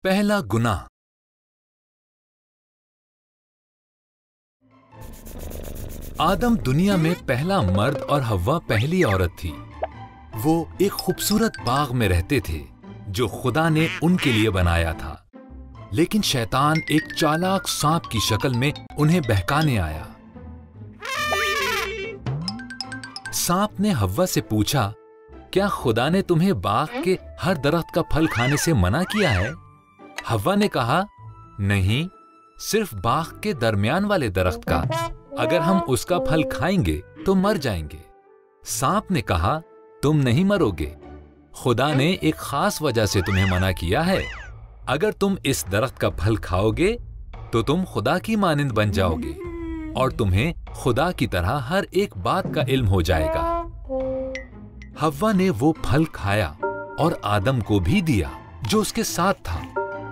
पहला गुनाह। आदम दुनिया में पहला मर्द और हव्वा पहली औरत थी। वो एक खूबसूरत बाग में रहते थे जो खुदा ने उनके लिए बनाया था, लेकिन शैतान एक चालाक सांप की शक्ल में उन्हें बहकाने आया। सांप ने हव्वा से पूछा, क्या खुदा ने तुम्हें बाग के हर दरख्त का फल खाने से मना किया है? हव्वा ने कहा, नहीं, सिर्फ बाग के दरमियान वाले दरख्त का। अगर हम उसका फल खाएंगे तो मर जाएंगे। सांप ने कहा, तुम नहीं मरोगे। खुदा ने एक खास वजह से तुम्हें मना किया है। अगर तुम इस दरख्त का फल खाओगे तो तुम खुदा की मानिंद बन जाओगे और तुम्हें खुदा की तरह हर एक बात का इल्म हो जाएगा। हव्वा ने वो फल खाया और आदम को भी दिया जो उसके साथ था,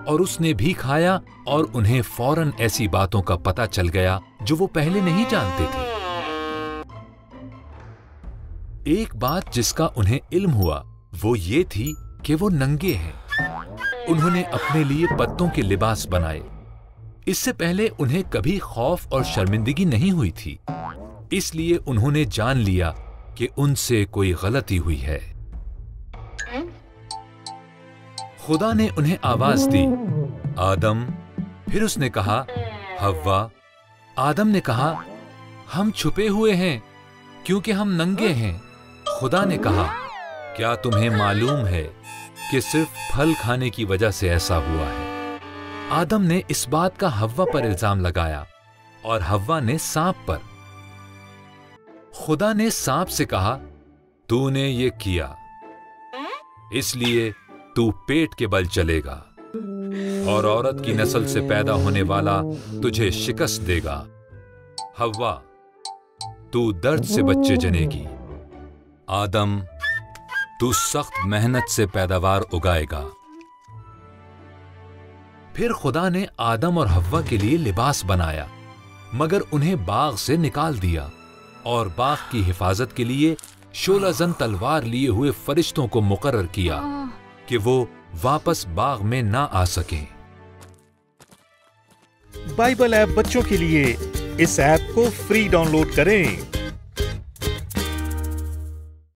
और उसने भी खाया और उन्हें फौरन ऐसी बातों का पता चल गया जो वो पहले नहीं जानते थे। एक बात जिसका उन्हें इल्म हुआ वो ये थी कि वो नंगे हैं। उन्होंने अपने लिए पत्तों के लिबास बनाए। इससे पहले उन्हें कभी खौफ और शर्मिंदगी नहीं हुई थी, इसलिए उन्होंने जान लिया कि उनसे कोई गलती हुई है। खुदा ने उन्हें आवाज दी, आदम। फिर उसने कहा, हव्वा। आदम ने कहा, हम छुपे हुए हैं क्योंकि हम नंगे हैं। खुदा ने कहा, क्या तुम्हें मालूम है कि सिर्फ फल खाने की वजह से ऐसा हुआ है? आदम ने इस बात का हव्वा पर इल्जाम लगाया और हव्वा ने सांप पर। खुदा ने सांप से कहा, तूने ये किया इसलिए तू पेट के बल चलेगा और औरत की नस्ल से पैदा होने वाला तुझे शिकस्त देगा। हव्वा, तू दर्द से बच्चे जनेगी। आदम, तू सख्त मेहनत से पैदावार उगाएगा। फिर खुदा ने आदम और हव्वा के लिए लिबास बनाया, मगर उन्हें बाग से निकाल दिया और बाग की हिफाजत के लिए 16 जन तलवार लिए हुए फरिश्तों को मुकर्रर किया कि वो वापस बाग में ना आ सकें। बाइबल ऐप बच्चों के लिए, इस ऐप को फ्री डाउनलोड करें।